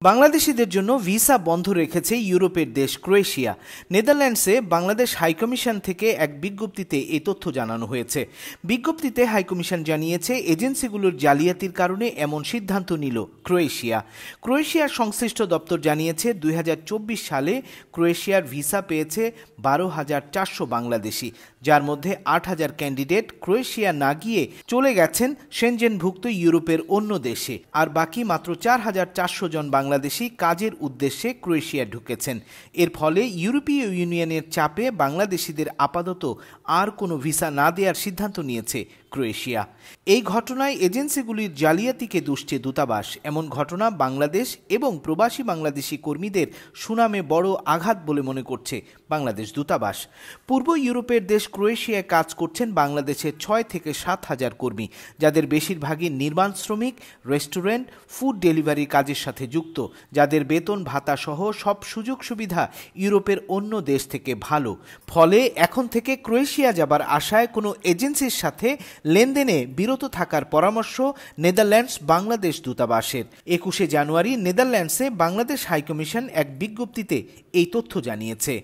বাংলাদেশিদের জন্য ভিসা বন্ধ রেখেছে ইউরোপের দেশ ক্রোয়েশিয়া। নেদারল্যান্ডসে বাংলাদেশ হাইকমিশন থেকে এক বিজ্ঞপ্তিতে এই তথ্য জানানো হয়েছে। বিজ্ঞপ্তিতে হাইকমিশন জানিয়েছে, এজেন্সিগুলোর জালিয়াতির কারণে এমন সিদ্ধান্ত নিল ক্রোয়েশিয়া। ক্রোয়েশিয়ার সংশ্লিষ্ট দপ্তর জানিয়েছে, 2024 সালে ক্রোয়েশিয়ার ভিসা পেয়েছে 12,400 বাংলাদেশি, যার মধ্যে 8,000 ক্যান্ডিডেট ক্রোয়েশিয়া না গিয়ে চলে গেছেন সেনজেনভুক্ত ইউরোপের অন্য দেশে, আর বাকি মাত্র 4,400 জন বাংলাদেশি কাজের উদ্দেশ্যে ক্রোয়েশিয়া ঢুকেছেন। এর ফলে ইউরোপীয় ইউনিয়নের চাপে বাংলাদেশিদের আপাতত আর কোনো ভিসা না দেওয়ার সিদ্ধান্ত নিয়েছে ক্রোয়েশিয়া। এই ঘটনায় এজেন্সিগুলির জালিয়াতিকে দুষছে দূতাবাস। এমন ঘটনা বাংলাদেশ এবং প্রবাসী বাংলাদেশি কর্মীদের সুনামে বড় আঘাত বলে মনে করছে বাংলাদেশ দূতাবাস। পূর্ব ইউরোপের দেশ ক্রোয়েশিয়ায় কাজ করছেন বাংলাদেশের 6 থেকে 7,000 কর্মী, যাদের বেশিরভাগই নির্মাণ শ্রমিক, রেস্টুরেন্ট, ফুড ডেলিভারি কাজের সাথে যুক্ত, যাদের বেতন ভাতা সহ সব সুযোগ সুবিধা ইউরোপের অন্য দেশ থেকে ভালো। ফলে এখন থেকে ক্রোয়েশিয়া যাবার আশায় কোনো এজেন্সির সাথে লেনদেনে বিরত থাকার পরামর্শ নেদারল্যান্ডস বাংলাদেশ দূতাবাসের। 21 জানুয়ারি নেদারল্যান্ডসে বাংলাদেশ হাইকমিশন এক বিজ্ঞপ্তিতে এই তথ্য জানিয়েছে।